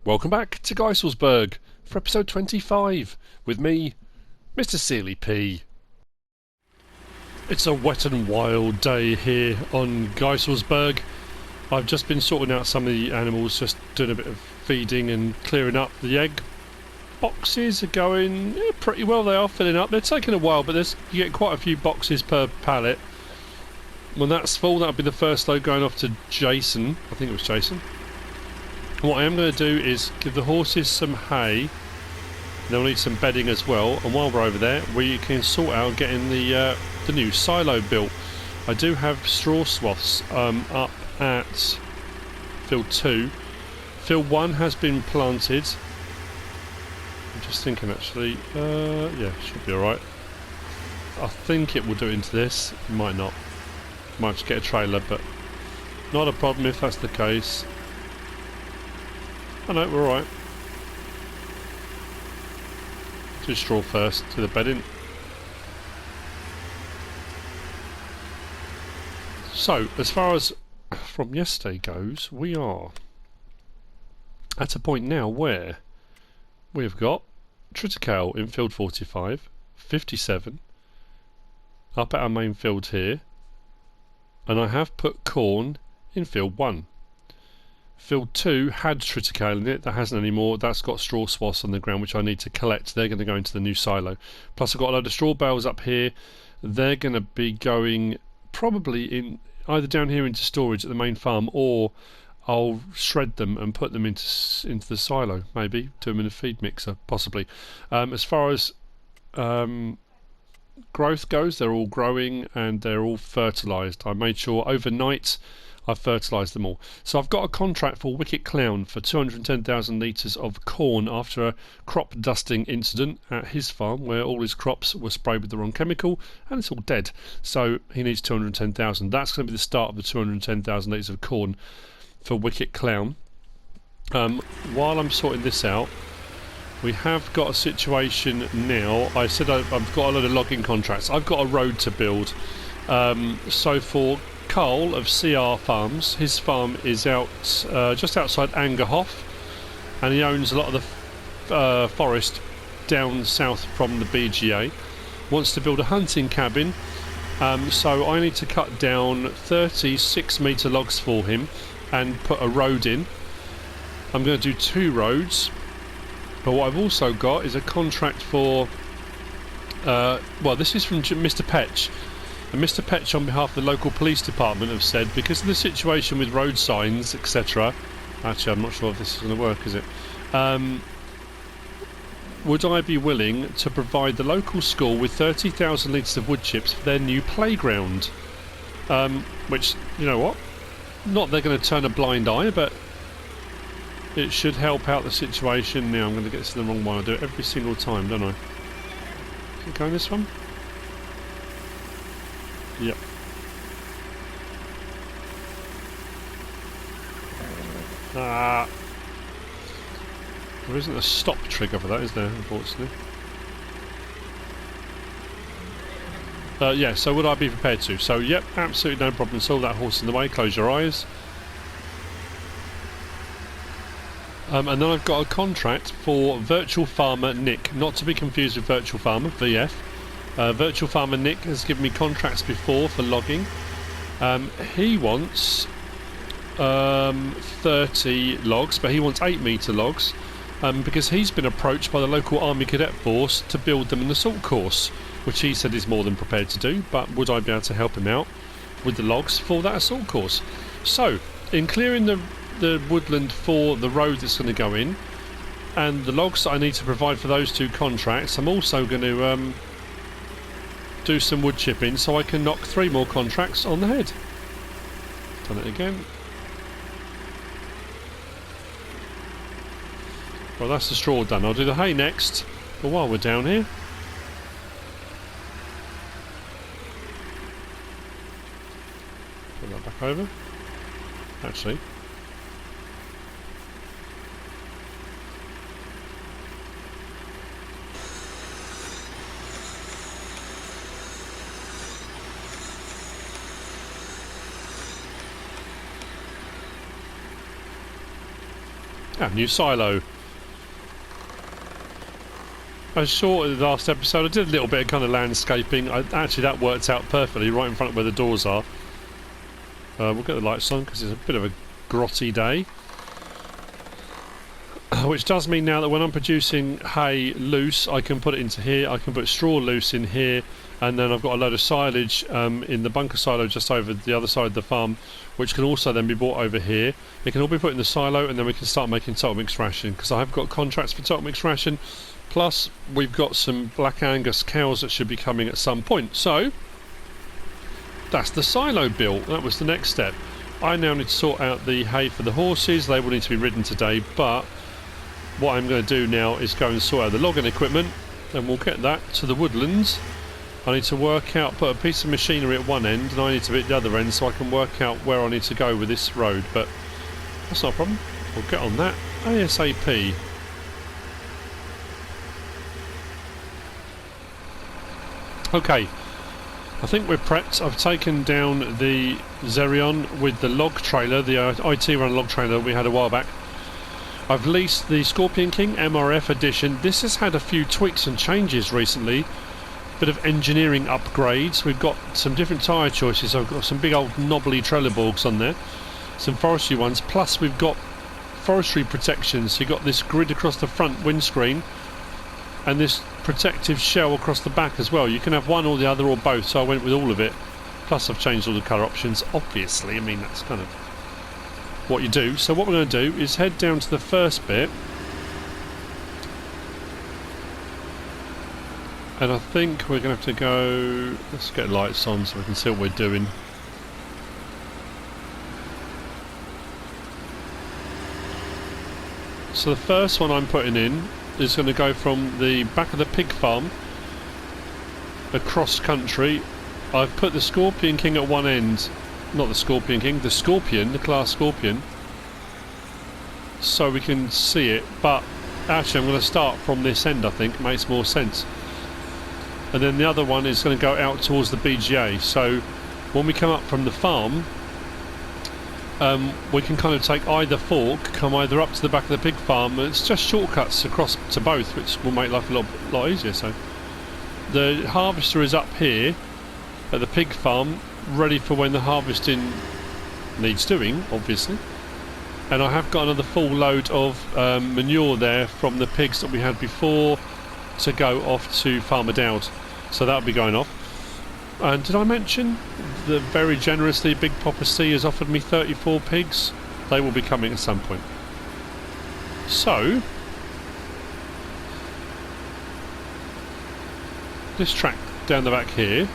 Welcome back to GEISELSBERG for episode 25 with me, MrSealyp. It's a wet and wild day here on GEISELSBERG. I've just been sorting out some of the animals, just doing a bit of feeding and clearing up. The egg boxes are going pretty well. They are filling up. They're taking a while, but you get quite a few boxes per pallet. When that's full, that'll be the first load going off to Jason. I think it was Jason. What I am going to do is give the horses some hay. They'll need some bedding as well, and while we're over there we can sort out getting the new silo built. I do have straw swaths up at field 2. Field 1 has been planted. I'm just thinking actually, yeah, should be alright. I think it will do it into this, it might not. Might just get a trailer, but not a problem if that's the case. I know, we're alright. Do straw first, do the bedding. So, as far as from yesterday goes, we are at a point now where we've got triticale in field 45, 57, up at our main field here, and I have put corn in field 1. Field 2 had triticale in it, that hasn't anymore. That's got straw swaths on the ground which I need to collect. They're going to go into the new silo. Plus I've got a load of straw bales up here. They're going to be going probably in either down here into storage at the main farm, or I'll shred them and put them into the silo, maybe do them in a feed mixer, possibly. As far as growth goes, they're all growing and they're all fertilised. I made sure overnight I've fertilised them all. So I've got a contract for Wicket Clown for 210,000 litres of corn after a crop dusting incident at his farm where all his crops were sprayed with the wrong chemical and it's all dead. So he needs 210,000. That's going to be the start of the 210,000 litres of corn for Wicket Clown. While I'm sorting this out, we have got a situation now. I said I've got a load of logging contracts. I've got a road to build. So for Carl of CR Farms, his farm is out just outside Angerhof, and he owns a lot of the forest down south from the BGA. Wants to build a hunting cabin, so I need to cut down 36 metre logs for him and put a road in. I'm going to do 2 roads, but what I've also got is a contract for well, this is from Mr Petch. And Mr Petch, on behalf of the local police department, have said, because of the situation with road signs, etc. Actually, I'm not sure if this is going to work, is it? Would I be willing to provide the local school with 30,000 litres of wood chips for their new playground? Which, you know what? Not they're going to turn a blind eye, but it should help out the situation. Now I'm going to get to the wrong one. I do it every single time, don't I? Is it going this one? Yep. There isn't a stop trigger for that, is there, unfortunately? Yeah, so would I be prepared to? So, yep, absolutely no problem. Saw that horse in the way, close your eyes. And then I've got a contract for Virtual Farmer Nick, not to be confused with Virtual Farmer, VF. Virtual Farmer Nick has given me contracts before for logging. He wants 30 logs, but he wants 8 metre logs because he's been approached by the local Army Cadet Force to build them an assault course, which he said is more than prepared to do, but would I be able to help him out with the logs for that assault course? So, in clearing the woodland for the road that's going to go in, and the logs that I need to provide for those 2 contracts, I'm also going to do some wood chipping so I can knock 3 more contracts on the head. Done it again. Well, that's the straw done. I'll do the hay next, but while we're down here, put that back over. Actually, Ah, new silo. As short as the last episode, I did a little bit of kind of landscaping. Actually, that worked out perfectly right in front of where the doors are. We'll get the lights on because it's a bit of a grotty day. Which does mean now that when I'm producing hay loose, I can put it into here, I can put straw loose in here, and then I've got a load of silage in the bunker silo just over the other side of the farm, which can also then be brought over here. It can all be put in the silo, and then we can start making total mixed ration, because I have got contracts for total mixed ration, plus we've got some Black Angus cows that should be coming at some point. So that's the silo built. That was the next step. I now need to sort out the hay for the horses. They will need to be ridden today, but what I'm going to do now is go and sort out the logging equipment, and we'll get that to the woodlands. I need to work out, put a piece of machinery at one end, and I need to be at the other end so I can work out where I need to go with this road, but that's not a problem. We'll get on that ASAP. Okay, I think we're prepped. I've taken down the Xerion with the log trailer, the IT run log trailer we had a while back. I've leased the Scorpion King MRF edition. This has had a few tweaks and changes recently. Bit of engineering upgrades. We've got some different tyre choices. I've got some big old knobbly Trelleborgs on there. Some forestry ones. Plus we've got forestry protections. So you've got this grid across the front windscreen and this protective shell across the back as well. You can have one or the other or both. So I went with all of it. Plus I've changed all the colour options. Obviously, I mean that's kind of what you do. So what we're going to do is head down to the first bit, and I think we're going to have to go, let's get lights on so we can see what we're doing. So the first one I'm putting in is going to go from the back of the pig farm across country. I've put the Scorpion King at one end. Not the Scorpion King, the Scorpion, the class Scorpion, so we can see it, but actually I'm going to start from this end. I think makes more sense, and then the other one is going to go out towards the BGA, so when we come up from the farm we can kind of take either fork, come either up to the back of the pig farm, and it's just shortcuts across to both, which will make life a lot easier. So the harvester is up here at the pig farm, ready for when the harvesting needs doing, obviously. And I have got another full load of manure there from the pigs that we had before to go off to Farmer Dowd, so that'll be going off. And did I mention that very generously Big Papa C has offered me 34 pigs? They will be coming at some point. So this track down the back here,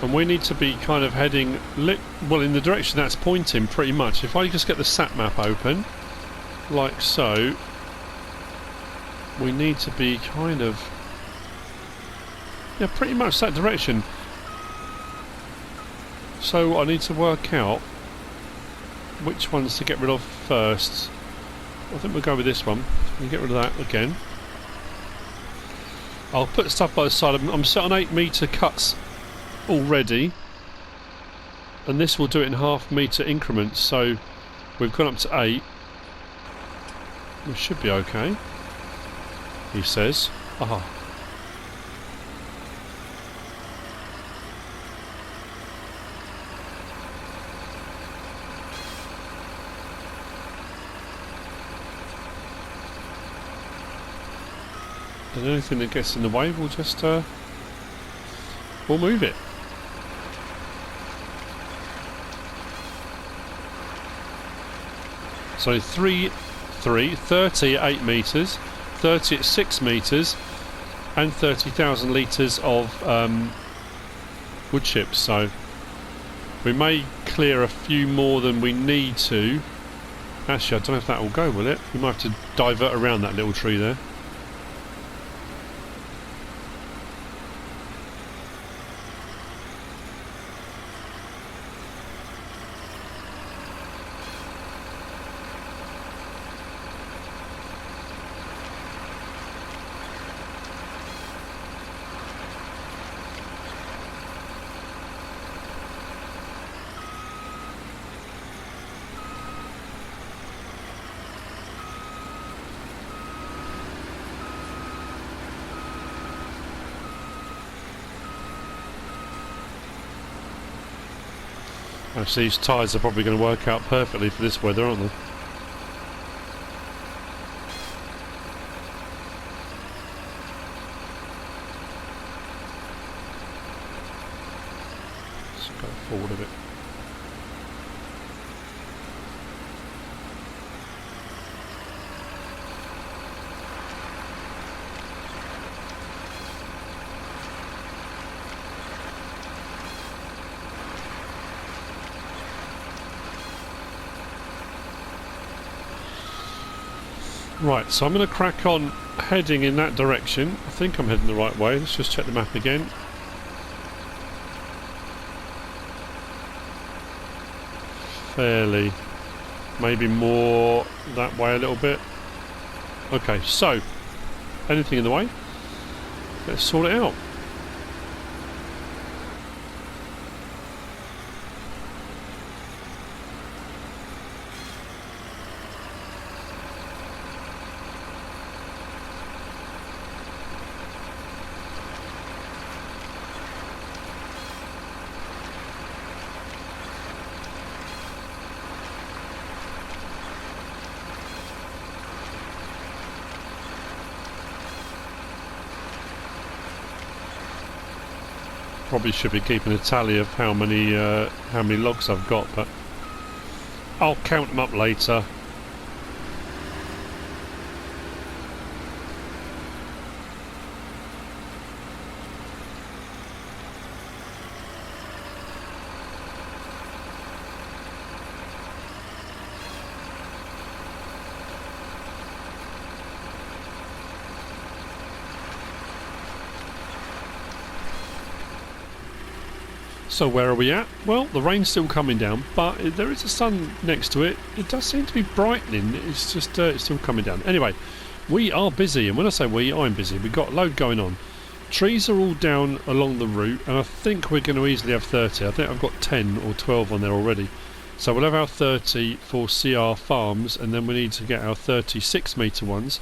and we need to be kind of heading well in the direction that's pointing pretty much. If I just get the sat map open like so, we need to be kind of, yeah, pretty much that direction. So I need to work out which ones to get rid of first. I think we'll go with this one. We'll get rid of that again. I'll put stuff by the side. I'm set on 8 metre cuts already, and this will do it in ½ metre increments, so we've gone up to 8. We should be okay, he says. Aha. And anything that gets in the way, we'll just we'll move it. So 30 at 8 metres, 30 at 6 metres, and 30,000 litres of wood chips. So we may clear a few more than we need to. Actually, I don't know if that will go, will it? We might have to divert around that little tree there. Actually, these tyres are probably going to work out perfectly for this weather, aren't they? Let's go forward a bit. Right, so I'm going to crack on heading in that direction. I think I'm heading the right way. Let's just check the map again. Fairly. Maybe more that way a little bit. Okay, so, anything in the way? Let's sort it out. Probably should be keeping a tally of how many logs I've got, but I'll count them up later. So where are we at? Well, the rain's still coming down, but there is a sun next to it. It does seem to be brightening. It's just it's still coming down. Anyway, we are busy, and when I say we, I'm busy. We've got a load going on. Trees are all down along the route, and I think we're going to easily have 30. I think I've got 10 or 12 on there already. So we'll have our 30 for CR farms, and then we need to get our 36 metre ones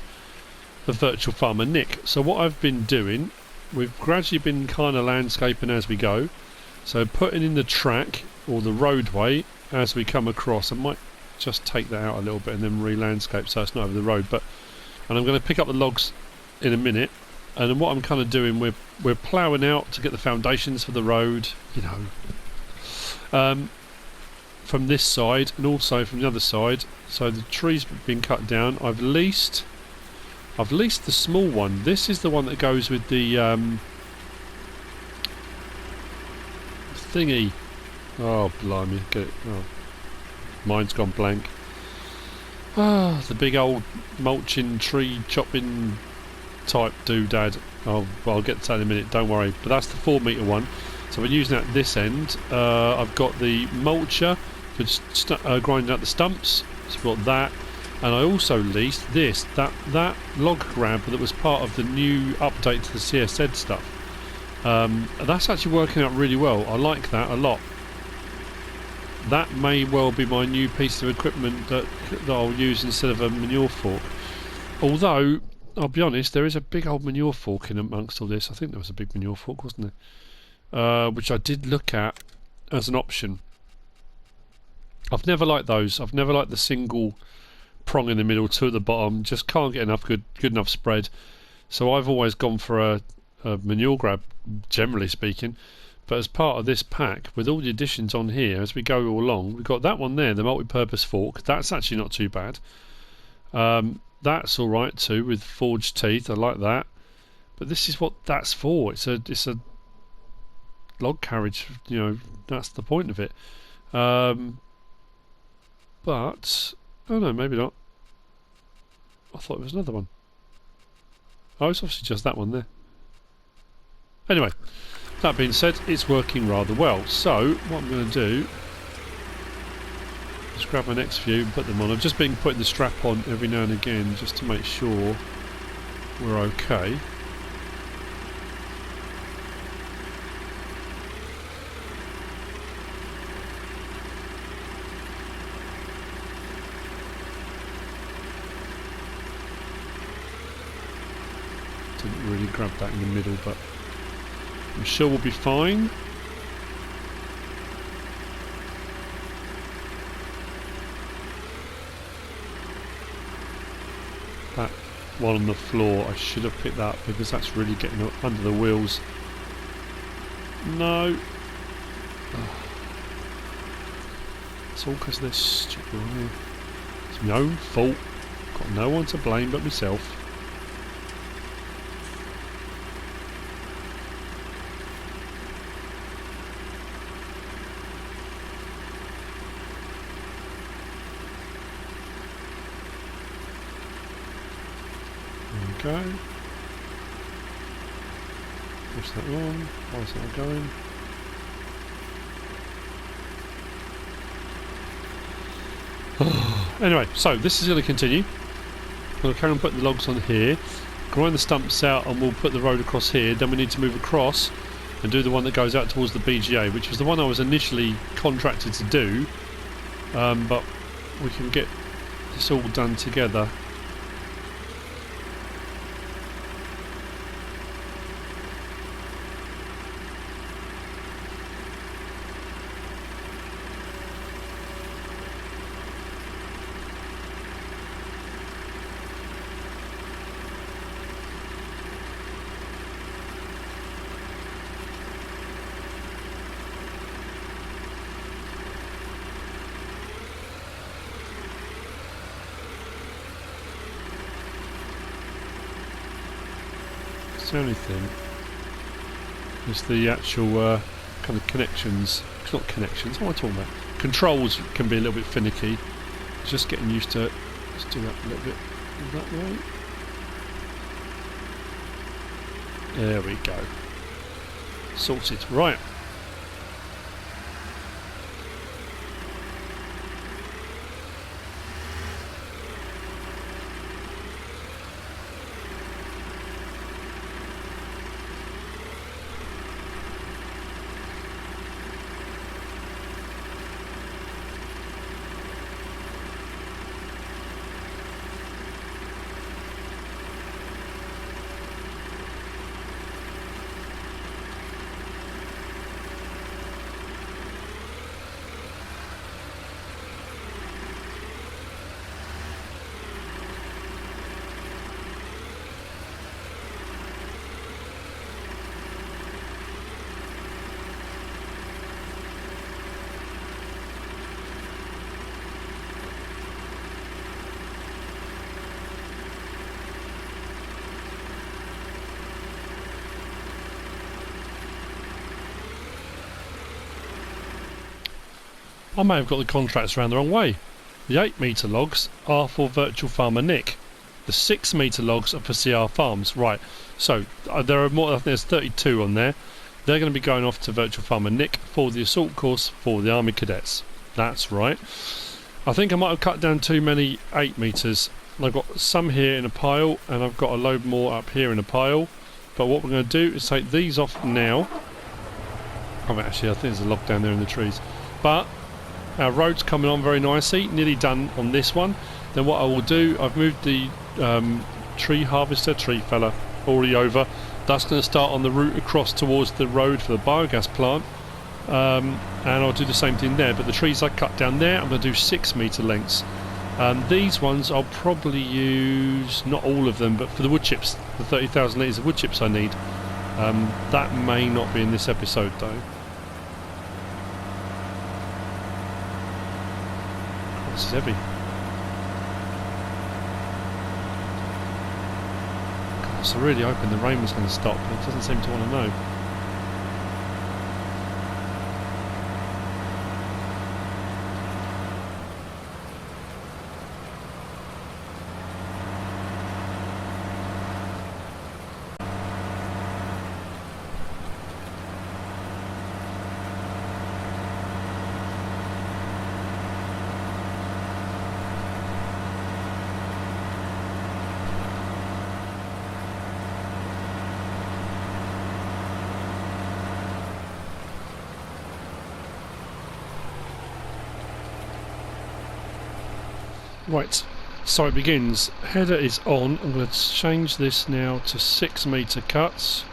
for Virtual Farmer Nick. So what I've been doing, we've gradually been kind of landscaping as we go. So putting in the track or the roadway as we come across. I might just take that out a little bit and then re-landscape so it's not over the road. And I'm going to pick up the logs in a minute. And then what I'm kind of doing, we're ploughing out to get the foundations for the road, you know, from this side and also from the other side. So the trees have been cut down. I've leased the small one. This is the one that goes with the thingy. Oh blimey, get it. Oh, mine's gone blank. Ah, the big old mulching, tree chopping type doodad. I'll get to that in a minute, don't worry. But that's the 4 metre one. So we're using that at this end. I've got the mulcher for grinding out the stumps. So I've got that. And I also leased that log grab that was part of the new update to the CSZ stuff. That's actually working out really well. I like that a lot. That may well be my new piece of equipment that I'll use instead of a manure fork. Although, I'll be honest, there is a big old manure fork in amongst all this. I think there was a big manure fork, wasn't there? Which I did look at as an option. I've never liked those. I've never liked the single prong in the middle, two at the bottom. Just can't get enough good enough spread. So I've always gone for a manure grab, generally speaking. But as part of this pack, with all the additions on here as we go along, we've got that one there, the multi-purpose fork. That's actually not too bad. That's all right too, with forged teeth. I like that. But this is what that's for. It's a log carriage. You know, that's the point of it. But oh no, maybe not. I thought it was another one. Oh, it's obviously just that one there. Anyway, that being said, it's working rather well. So what I'm going to do is grab my next few and put them on. I've just been putting the strap on every now and again just to make sure we're okay. Didn't really grab that in the middle, but I'm sure we'll be fine. that one on the floor. I should have picked that up because that's really getting under the wheels. No. It's all because of this stupid. It's my own fault. Got no one to blame but myself. There we go. Push that on. Why is that not going? Anyway, so this is going to continue. We'll carry on putting the logs on here, grind the stumps out, and we'll put the road across here. Then we need to move across and do the one that goes out towards the BGA, which was the one I was initially contracted to do, but we can get this all done together. The only thing is the actual kind of connections. It's not connections. What am I talking about? Controls can be a little bit finicky. Just getting used to it. Let's do that a little bit that way. There we go. Sorted. Right. I may have got the contracts around the wrong way. The 8 metre logs are for Virtual Farmer Nick. The 6 metre logs are for CR Farms. Right, so there are more, I think there's 32 on there. They're going to be going off to Virtual Farmer Nick for the assault course for the Army Cadets. That's right. I think I might have cut down too many 8 metres. I've got some here in a pile and I've got a load more up here in a pile. But what we're going to do is take these off now. Oh, actually I think there's a log down there in the trees. But our road's coming on very nicely, nearly done on this one. Then what I will do, I've moved the tree feller already over. That's going to start on the route across towards the road for the biogas plant. And I'll do the same thing there, but the trees I cut down there, I'm going to do 6 metre lengths. These ones I'll probably use, not all of them, but for the wood chips, the 30,000 litres of wood chips I need. That may not be in this episode though. This is heavy. God, I was really hoping the rain was going to stop, but it doesn't seem to want to know. Right, so it begins. Header is on. I'm going to change this now to 6 metre cuts.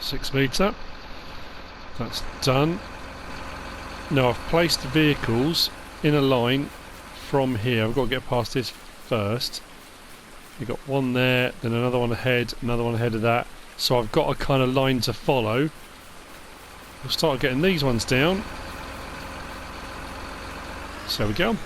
Six metre. That's done. Now I've placed the vehicles in a line from here. I've got to get past this first. You've got one there, then another one ahead of that. So I've got a kind of line to follow. We'll start getting these ones down. So there we go.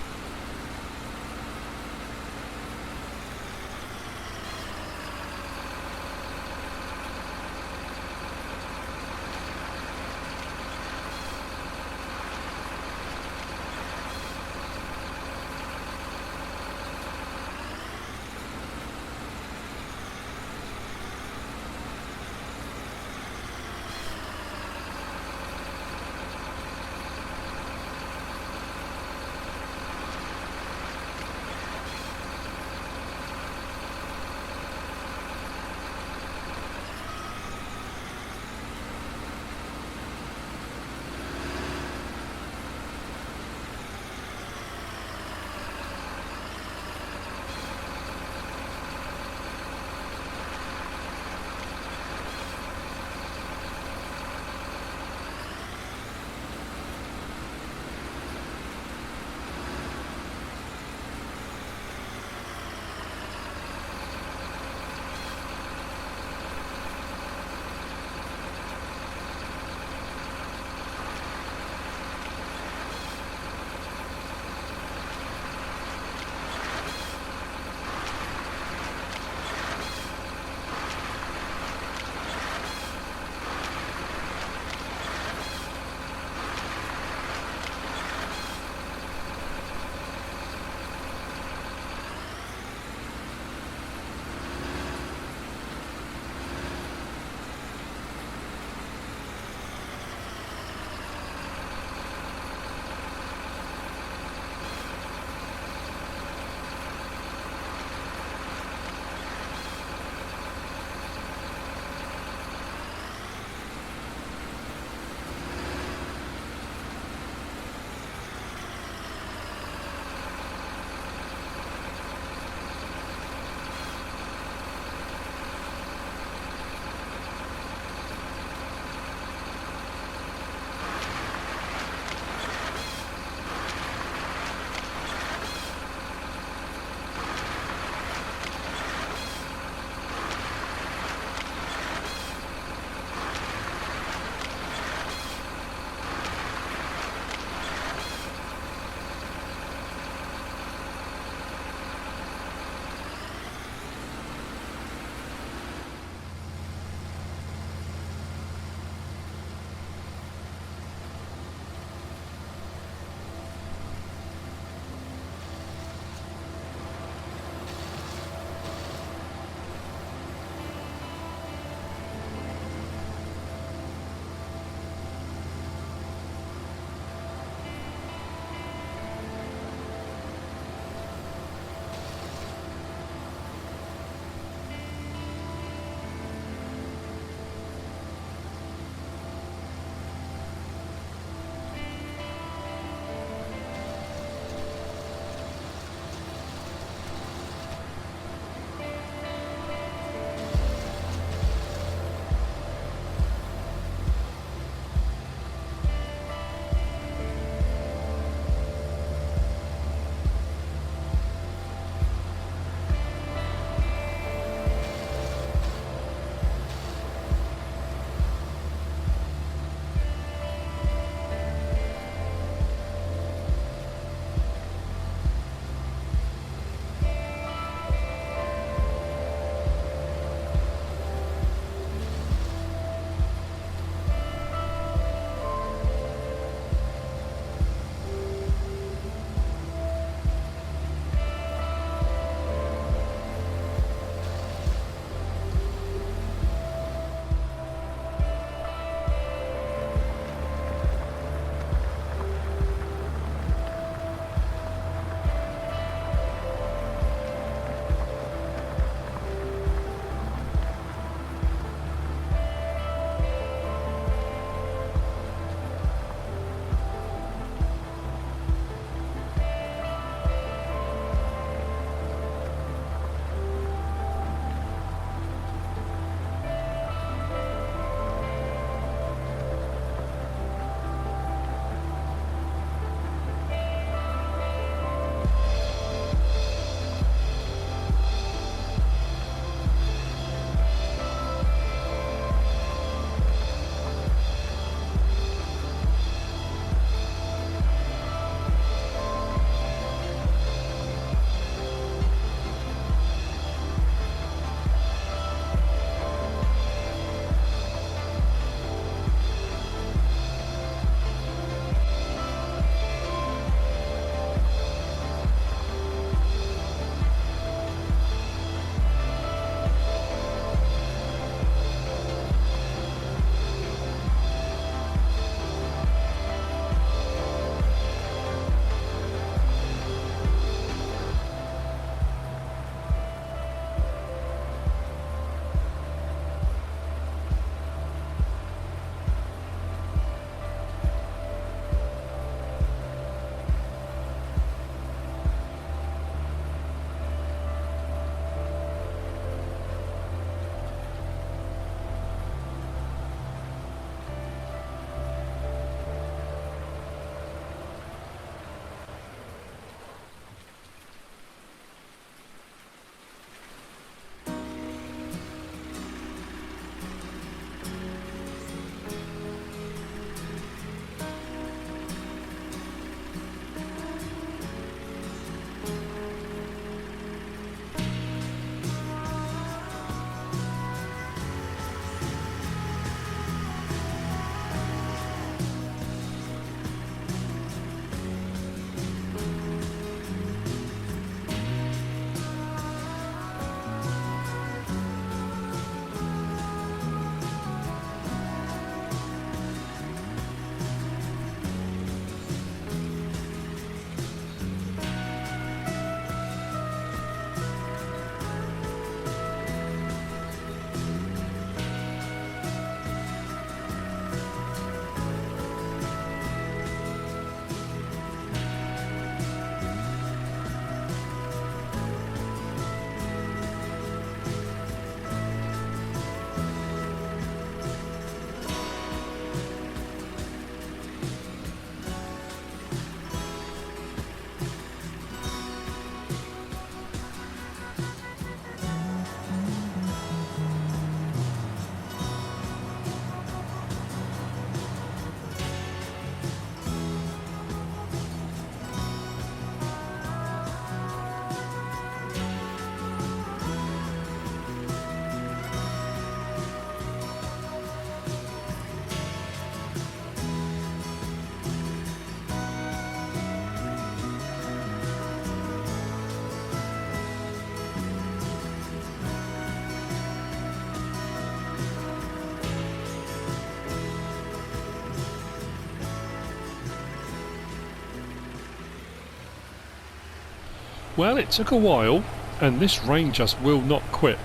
Well, it took a while, and this rain just will not quit.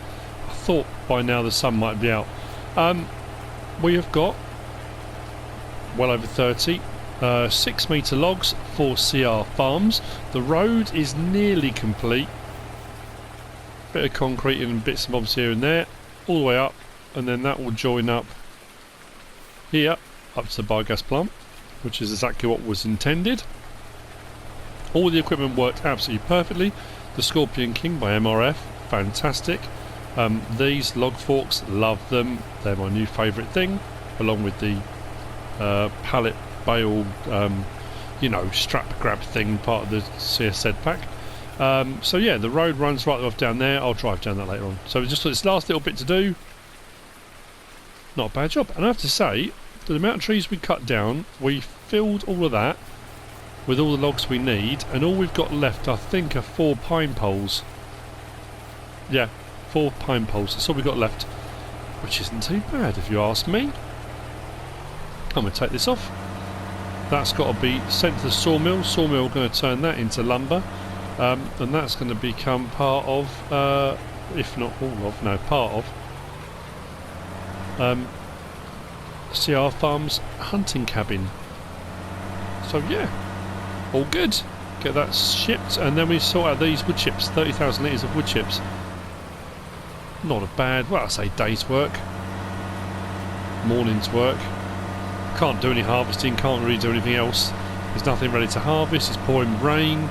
I thought by now the sun might be out. We have got well over 30 6-metre logs for CR farms. The road is nearly complete. Bit of concrete and bits and bobs here and there, all the way up, and then that will join up here up to the biogas plant, which is exactly what was intended. All the equipment worked absolutely perfectly. The Scorpion King by MRF, fantastic. These log forks, love them. They're my new favourite thing, along with the pallet bale, you know, strap grab thing, part of the CSZ pack. So yeah, the road runs right off down there. I'll drive down that later on. So just got this last little bit to do. Not a bad job. And I have to say, the amount of trees we cut down, we filled all of that with all the logs we need, and all we've got left, I think, are 4 pine poles. Yeah, 4 pine poles. That's all we've got left, which isn't too bad if you ask me. I'm going to take this off. That's got to be sent to the sawmill. Sawmill going to turn that into lumber, and that's going to become part of, if not all of, no, part of CR Farm's hunting cabin. So yeah, all good. Get that shipped, and then we sort out these wood chips. 30,000 litres of wood chips. Not a bad, well, I say day's work, morning's work. Can't do any harvesting, can't really do anything else. There's nothing ready to harvest, it's pouring rain.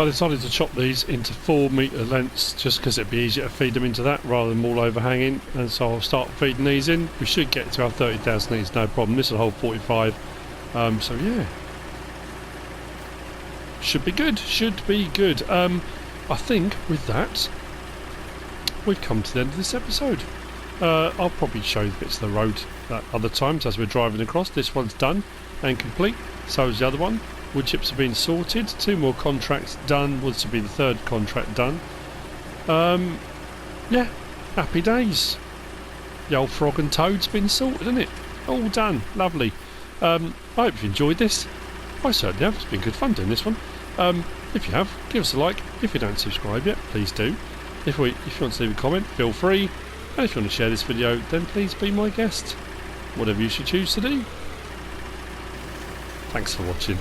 I decided to chop these into 4-metre lengths just because it'd be easier to feed them into that rather than all overhanging, and so I'll start feeding these in. We should get to our 30,000 litres, no problem. This will hold 45, so yeah, should be good, should be good. I think with that we've come to the end of this episode. I'll probably show you bits of the road at other times as we're driving across. This one's done and complete, so is the other one. Wood chips have been sorted, 2 more contracts done, was to be the 3rd contract done. Yeah, happy days. The old frog and toad's been sorted, isn't it? All done, lovely. I hope you've enjoyed this. I certainly have, it's been good fun doing this one. If you have, give us a like. If you don't subscribe yet, please do. If you want to leave a comment, feel free. And if you want to share this video, then please be my guest. Whatever you should choose to do. Thanks for watching.